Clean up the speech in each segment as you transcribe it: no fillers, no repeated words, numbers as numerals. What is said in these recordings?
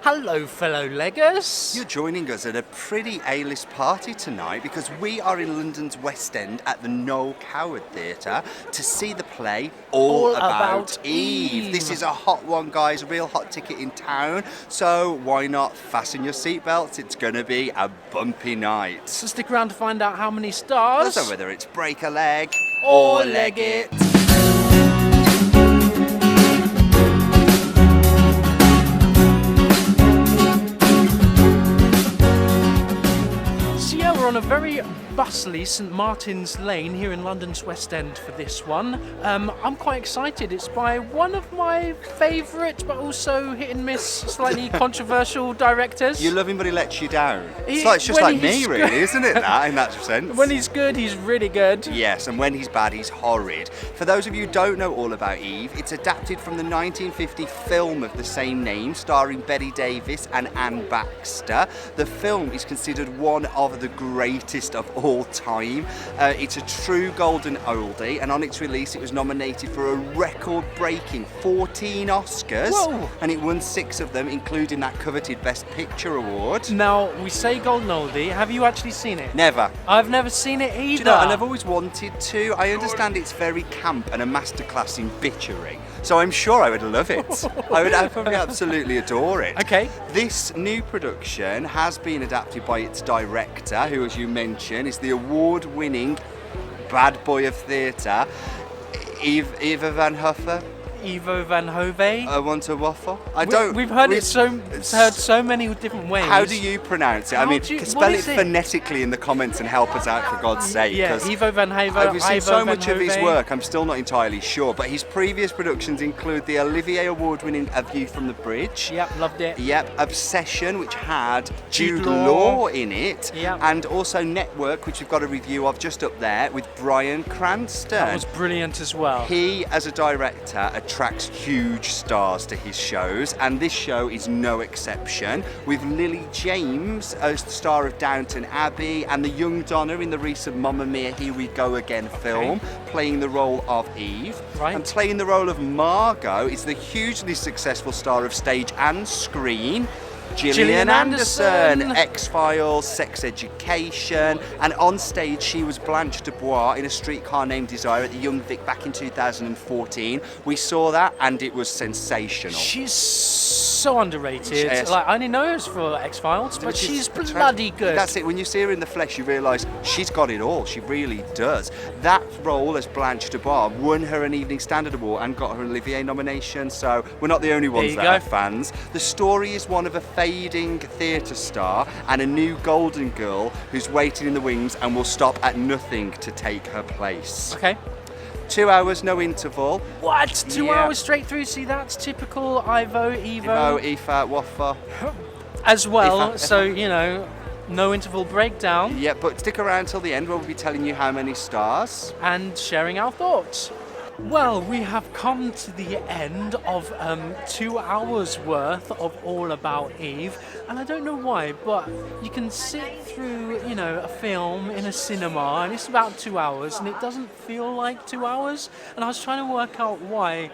Hello, fellow leggers. You're joining us at a pretty A-list party tonight because we are in London's West End at the Noel Coward Theatre to see the play All About Eve. This is a hot one, guys, a real hot ticket in town. So why not fasten your seatbelts? It's going to be a bumpy night. So stick around to find out how many stars. So whether it's break a leg or leg it. On a very bustly St Martin's Lane here in London's West End for this one. I'm quite excited. It's by one of my favourite but also hit and miss, slightly controversial directors. You love him but he lets you down. It's just like me really, isn't it, that in that sense? When he's good, he's really good. Yes, and when he's bad, he's horrid. For those of you who don't know All About Eve, it's adapted from the 1950 film of the same name, starring Bette Davis and Anne Baxter. The film is considered one of the greatest of all time. It's a true golden oldie, and on its release it was nominated for a record-breaking 14 Oscars. Whoa. And it won 6 of them, including that coveted Best Picture award. Now, we say golden oldie. Have you actually seen it? Never. I've never seen it either. Do you know, and I've always wanted to. I understand it's very camp and a masterclass in bitchery, so I'm sure I would love it. I'd probably absolutely adore it. Okay. This new production has been adapted by its director, who, as you mentioned, is the award-winning bad boy of theatre, Ivo van Hove. Ivo van Hove. I want a waffle. We've heard it so many different ways. How do you pronounce it? Spell it phonetically in the comments and help us out for God's sake. Yeah, Ivo van Hove. I've seen so much of his work, I'm still not entirely sure. But his previous productions include the Olivier Award-winning A View from the Bridge. Yep, loved it. Yep, Obsession, which had Jude Law in it. Yep. And also Network, which we've got a review of just up there with Bryan Cranston. That was brilliant as well. He, as a director, attracts huge stars to his shows, and this show is no exception, with Lily James as the star of Downton Abbey and the young Donna in the recent Mamma Mia Here We Go Again film, playing the role of Eve. Right. And playing the role of Margo is the hugely successful star of stage and screen, Gillian Anderson, X-Files, Sex Education, and on stage she was Blanche Dubois in A Streetcar Named Desire at the Young Vic back in 2014. We saw that and it was sensational. She's so underrated. Yes. Like, I only know her for X-Files, but she's bloody good. That's it. When you see her in the flesh, you realise she's got it all. She really does. That role as Blanche Dubois won her an Evening Standard Award and got her an Olivier nomination, so we're not the only ones that are fans. The story is one of a fading theatre star and a new golden girl who's waiting in the wings and will stop at nothing to take her place. Okay. 2 hours, no interval. What? 2 hours straight through? See, that's typical Ivo, Waffle. As well, so, you know, no interval breakdown. Yeah, but stick around till the end where we'll be telling you how many stars. And sharing our thoughts. Well, we have come to the end of 2 hours worth of All About Eve, and I don't know why, but you can sit through, you know, a film in a cinema, and it's about 2 hours, and it doesn't feel like 2 hours. And I was trying to work out why,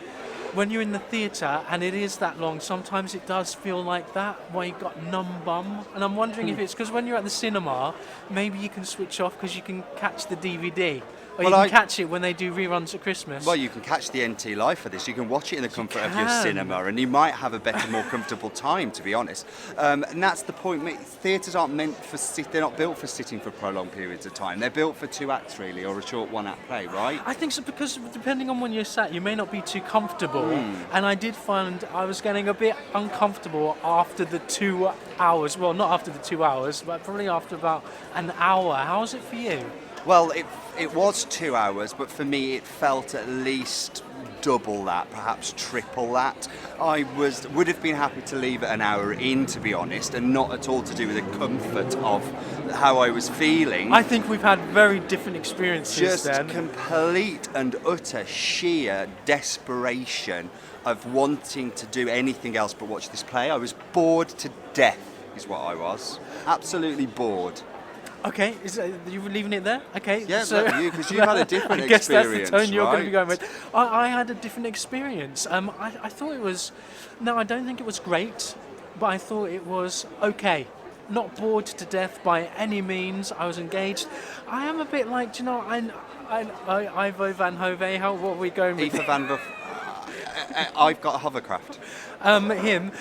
when you're in the theatre and it is that long, sometimes it does feel like that, why you've got numb bum. And I'm wondering if it's because when you're at the cinema, maybe you can switch off because you can catch the DVD. Or you can catch it when they do reruns at Christmas. Well, you can catch the NTLive for this. You can watch it in the comfort of your cinema, and you might have a better, more comfortable time, to be honest. And that's the point. Theatres aren't meant for they're not built for sitting for prolonged periods of time. They're built for 2 acts, really, or a short 1-act play, right? I think so, because depending on when you're sat, you may not be too comfortable. And I did find I was getting a bit uncomfortable after the 2 hours. Well, not after the 2 hours, but probably after about an hour. How was it for you? Well, it was 2 hours, but for me it felt at least double that, perhaps triple that. I would have been happy to leave it an hour in, to be honest, and not at all to do with the comfort of how I was feeling. I think we've had very different experiences. Just then. Complete and utter sheer desperation of wanting to do anything else but watch this play. I was bored to death, is what I was. Absolutely bored. Okay, you were leaving it there? Okay. Yeah, so because you had a different experience, I guess that's the tone you're right? going to be going with. I had a different experience. I thought it was... No, I don't think it was great. but I thought it was okay. Not bored to death by any means. I was engaged. I am a bit like, do you know, Ivo van Hove. What are we going with? Ivo van Hove. I've got a hovercraft. Him.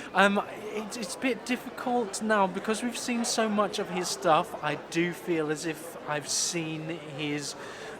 It's a bit difficult now because we've seen so much of his stuff. I do feel as if I've seen his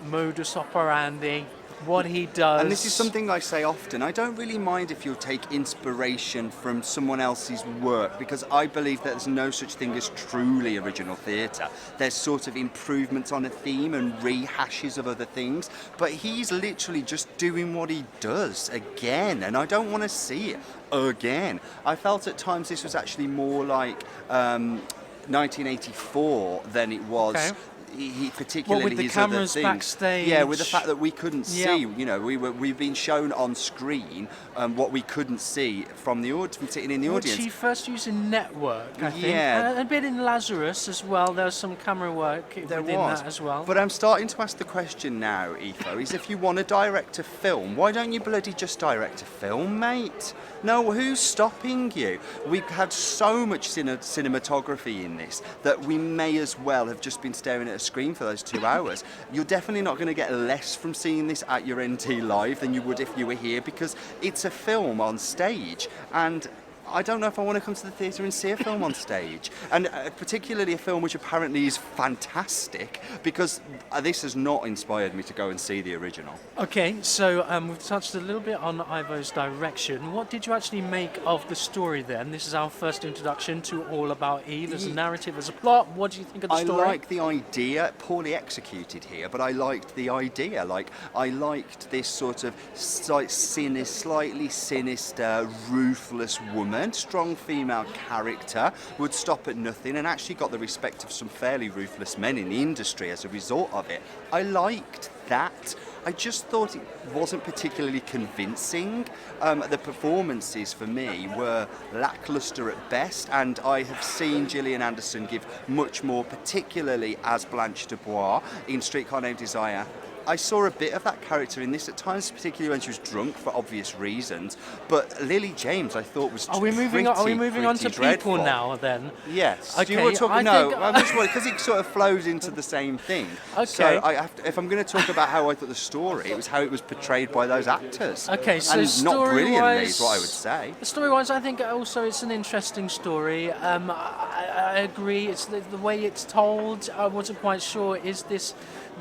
modus operandi, what he does. And this is something I say often. I don't really mind if you take inspiration from someone else's work, because I believe that there's no such thing as truly original theatre. There's sort of improvements on a theme and rehashes of other things, but he's literally just doing what he does again, and I don't want to see it again. I felt at times this was actually more like 1984 than it was. Okay. He particularly with the his other cameras things. backstage. Yeah, with the fact that we couldn't Yeah. see, you know, we've been shown on screen what we couldn't see from the audience, from sitting in the audience. Which he first used in Network, I think. Yeah. And a bit in Lazarus as well. There was some camera work within that as well. But I'm starting to ask the question now, Ivo, is if you want to direct a film, why don't you bloody just direct a film, mate? No, who's stopping you? We've had so much cinematography in this that we may as well have just been staring at a screen for those 2 hours. You're definitely not going to get less from seeing this at your NTLive than you would if you were here, because it's a film on stage, and I don't know if I want to come to the theatre and see a film on stage, and particularly a film which apparently is fantastic, because this has not inspired me to go and see the original. Okay, so we've touched a little bit on Ivo's direction. What did you actually make of the story then? This is our first introduction to All About Eve as a narrative, as a plot. What do you think of the story? I like the idea, poorly executed here, but I liked the idea. I liked this sort of slightly sinister, ruthless woman, strong female character, would stop at nothing, and actually got the respect of some fairly ruthless men in the industry as a result of it. I liked that. I just thought it wasn't particularly convincing. The performances for me were lackluster at best, and I have seen Gillian Anderson give much more, particularly as Blanche Dubois in Streetcar Named Desire. I saw a bit of that character in this at times, particularly when she was drunk for obvious reasons. But Lily James, I thought was Are we moving on to dreadful. people now then? Yes. Okay. Do you want to talk? I'm just because it sort of flows into the same thing. Okay. So if I'm going to talk about how I thought the story, it was how it was portrayed by those actors. Okay, so and not brilliantly is what I would say. Story-wise, I think also it's an interesting story. I agree. It's the way it's told. I wasn't quite sure. Is this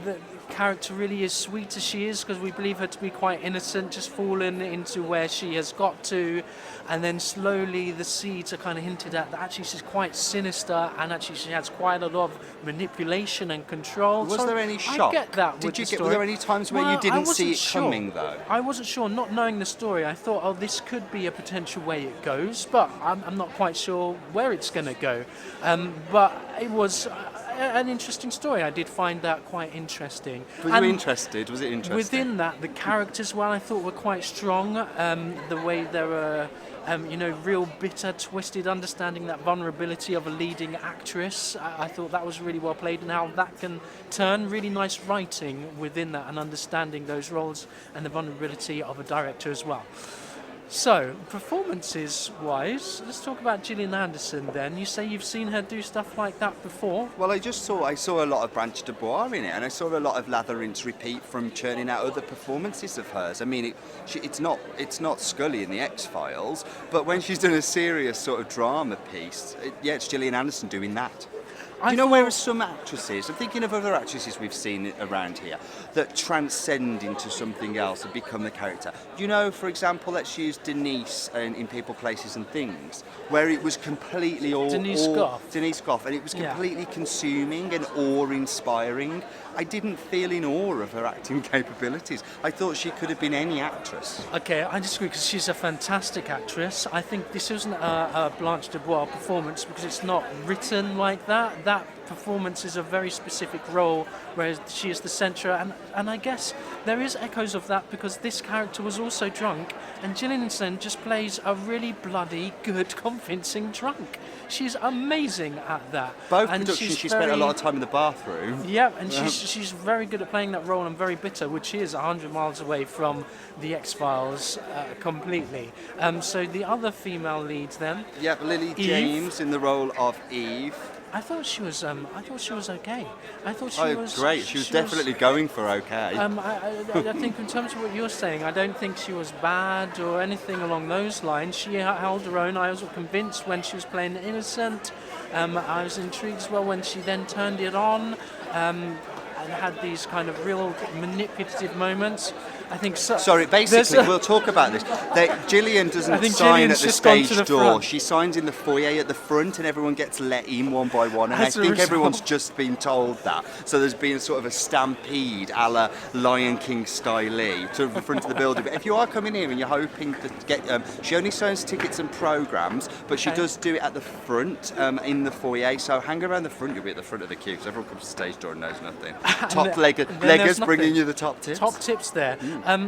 the character really as sweet as she is, because we believe her to be quite innocent, just fallen into where she has got to, and then slowly the seeds are kind of hinted at that actually she's quite sinister, and actually she has quite a lot of manipulation and control. Was there any shock? I get that. Were there any times where you didn't see it coming though? I wasn't sure. Not knowing the story, I thought, oh, this could be a potential way it goes, but I'm not quite sure where it's going to go. But it was an interesting story. I did find that quite interesting. Was you interested? Was it interesting? Within that, the characters, well, I thought were quite strong. The way there were, real bitter, twisted, understanding that vulnerability of a leading actress. I thought that was really well played, and how that can turn. Really nice writing within that, and understanding those roles and the vulnerability of a director as well. So, performances-wise, let's talk about Gillian Anderson then. You say you've seen her do stuff like that before? Well, I saw a lot of Blanche Dubois in it, and I saw a lot of Lather-Rinse Repeat from churning out other performances of hers. I mean, it's not Scully in the X-Files, but when she's done a serious sort of drama piece, it's Gillian Anderson doing that. Whereas some actresses, I'm thinking of other actresses we've seen around here, that transcend into something else and become the character. For example, let's use Denise in People, Places and Things, where it was completely Denise Goff, and it was completely consuming and awe-inspiring. I didn't feel in awe of her acting capabilities. I thought she could have been any actress. Okay, I disagree, because she's a fantastic actress. I think this isn't a Blanche Dubois performance because it's not written like that. that performance is a very specific role, whereas she is the centre, and I guess there is echoes of that because this character was also drunk, and Gillian Anderson just plays a really bloody good, convincing drunk. She's amazing at that. Both and productions, she spent a lot of time in the bathroom. Yeah, and she's very good at playing that role and very bitter, which is 100 miles away from the X-Files completely. So the other female leads then. Yeah, Lily Eve. James in the role of Eve. I thought she was okay. I thought she was great. She was definitely going for okay. I think in terms of what you're saying, I don't think she was bad or anything along those lines. She held her own. I was convinced when she was playing innocent. I was intrigued as well when she then turned it on and had these kind of real manipulative moments. I think so. Sorry, basically, we'll talk about this. Gillian doesn't sign at the stage door. She signs in the foyer at the front, and everyone gets let in one by one. And I think everyone's just been told that. So there's been sort of a stampede, a la Lion King style, to the front of the building. But if you are coming here and you're hoping to get, she only signs tickets and programmes, but she does do it at the front in the foyer. So hang around the front, you'll be at the front of the queue, because everyone comes to the stage door and knows nothing. Top leggers bringing you the top tips. Top tips there.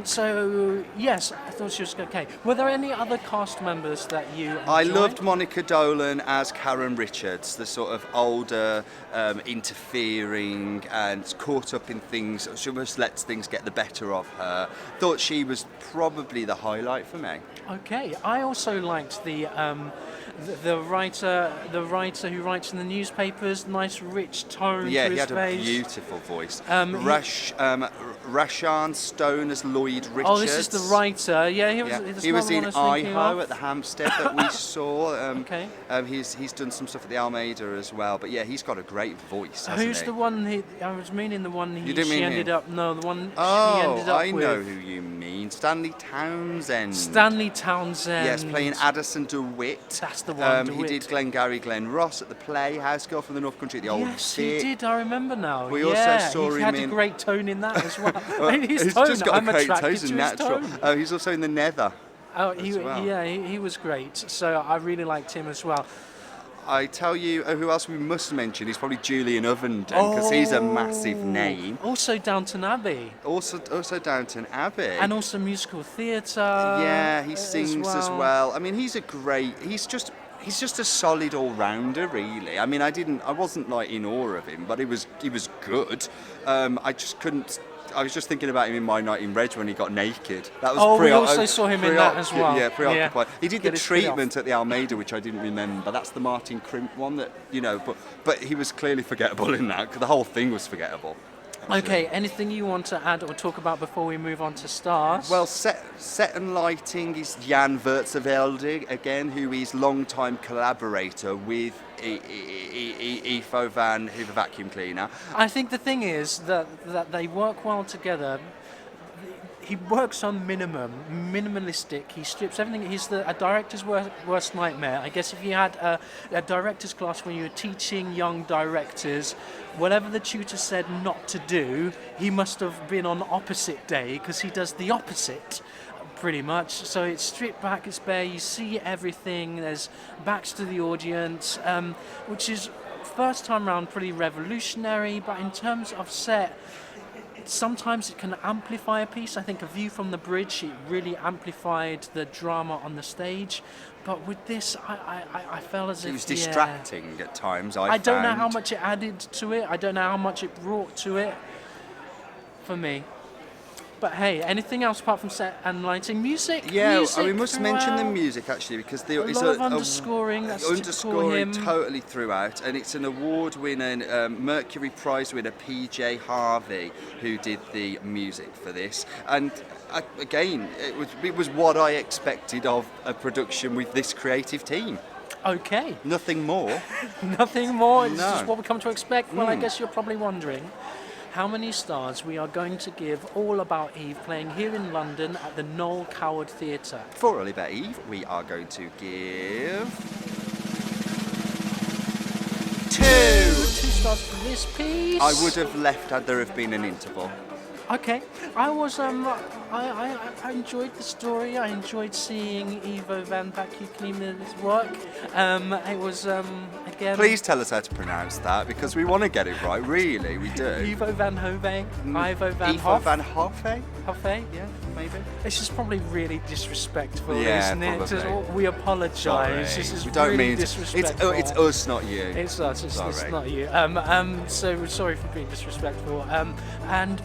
So, yes, I thought she was okay. Were there any other cast members that you enjoyed? I loved Monica Dolan as Karen Richards, the sort of older, interfering and caught up in things. She almost lets things get the better of her. Thought she was probably the highlight for me. Okay. I also liked the writer who writes in the newspapers, nice rich tone to his face. Yeah, he had a beautiful voice. Rashan Stone as Lloyd Richards. Oh, this is the writer. Yeah, he was in Ivo at the Hampstead that we saw. Okay. He's done some stuff at the Almeida as well. But yeah, he's got a great voice, hasn't Who's he? the one I was meaning the one You didn't mean she ended him? up... No, the one Oh, she ended up I with. know who you mean. Stanley Townsend. Stanley Townsend. Yes, playing Addison DeWitt. That's the one, He DeWitt. did Glengarry Glen Ross at the Playhouse, Girl from the North Country at the Old Yes, Vic. he did. I remember now. We also saw he him had in... a great tone in that as well. He's tone, just got I'm a great attracted tone, to natural. his tone. Oh, he's also in The Nether. Oh, well. he was great. So I really liked him as well. I tell you, who else we must mention is probably Julian Ovenden, because he's a massive name. Also Downton Abbey. Also Downton Abbey. And also musical theatre. Yeah, he sings as well. I mean, he's just a solid all-rounder, really. I mean, I wasn't like in awe of him, but he was good. I was just thinking about him in My Night in Red when he got naked. That was we also saw him in that as well. Yeah, preoccupied. He did the Get his feet treatment at the Almeida, which I didn't remember. That's the Martin Crimp one that, but he was clearly forgettable in that, because the whole thing was forgettable. Okay, anything you want to add or talk about before we move on to stars? Well, set and lighting is Jan Versweyveld again, who is long-time collaborator with Ivo van Hove vacuum cleaner. I think the thing is that they work well together. He works on minimalistic. He strips everything. He's a director's worst nightmare. I guess if you had a director's class when you were teaching young directors, whatever the tutor said not to do, he must have been on opposite day, because he does the opposite, pretty much. So it's stripped back, it's bare, you see everything, there's backs to the audience, which is, first time round, pretty revolutionary, but in terms of set, sometimes it can amplify a piece. I think A View from the Bridge, it really amplified the drama on the stage. But with this, I felt as if... It was distracting at times, I don't know how much it added to it. I don't know how much it brought to it for me. But hey, anything else apart from set and lighting? Music? Yeah, music we must mention the music actually, because there is a lot of underscoring. That's underscoring totally throughout, and it's an award-winner, Mercury Prize-winner PJ Harvey, who did the music for this. And again, it was what I expected of a production with this creative team. Okay. Nothing more. Nothing more. It's No. just what we come to expect. Well, I guess you're probably wondering how many stars we are going to give All About Eve, playing here in London at the Noel Coward Theatre. For All About Eve, we are going to give 2. 2 stars for this piece. I would have left had there have been an interval. Okay, I was I enjoyed the story. I enjoyed seeing Ivo van Hove work. It was again. Please tell us how to pronounce that because we want to get it right. Really, we do. Ivo van Hove, Ivo van Ivo Hove. van Hove? Hove, yeah. Maybe. It's just probably really disrespectful, Yeah, isn't it? probably. We apologise. This is we don't really mean disrespectful. it's us, not you. It's us. It's Sorry. not you. So we're sorry for being disrespectful. And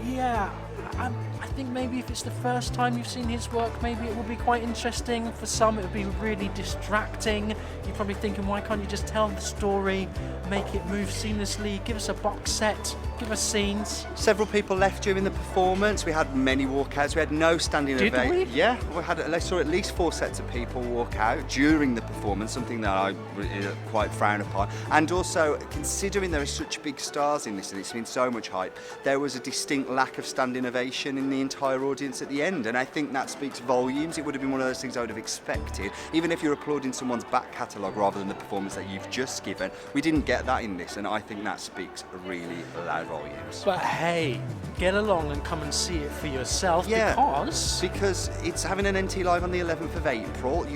yeah, I think maybe if it's the first time you've seen his work, maybe it will be quite interesting. For some, it will be really distracting. You're probably thinking, why can't you just tell the story, make it move seamlessly, give us a box set, give us scenes? Several people left during the performance. We had many walkouts. We had no standing Did we? Yeah, I saw at least 4 sets of people walk out during the performance, something that I quite frown upon. And also, considering there are such big stars in this and it's been so much hype, there was a distinct lack of standing ovation in the entire audience at the end, and I think that speaks volumes. It would have been one of those things I would have expected, even if you're applauding someone's back catalogue rather than the performance that you've just given. We didn't get that in this, and I think that speaks really loud volumes. But hey, get along and come and see it for yourself, because it's having an NTLive on the 11th of April. If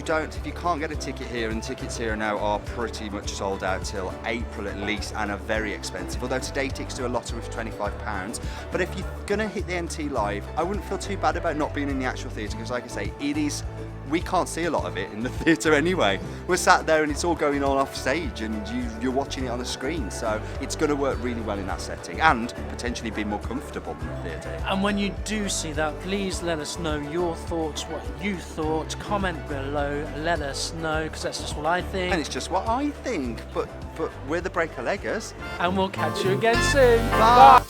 you can't get a ticket here, and tickets here now are pretty much sold out till April at least, and are very expensive. Although today tickets do a lottery for £25. But if you're gonna hit the NTLive, I wouldn't feel too bad about not being in the actual theatre, because like I say, we can't see a lot of it in the theatre anyway. We're sat there and it's all going on off stage and you're watching it on a screen, so it's going to work really well in that setting and potentially be more comfortable than the theatre. And when you do see that, please let us know your thoughts, what you thought. Comment below, let us know, because that's just what I think. And it's just what I think, but we're the Breaker-Leggers. And we'll catch you again soon. Bye.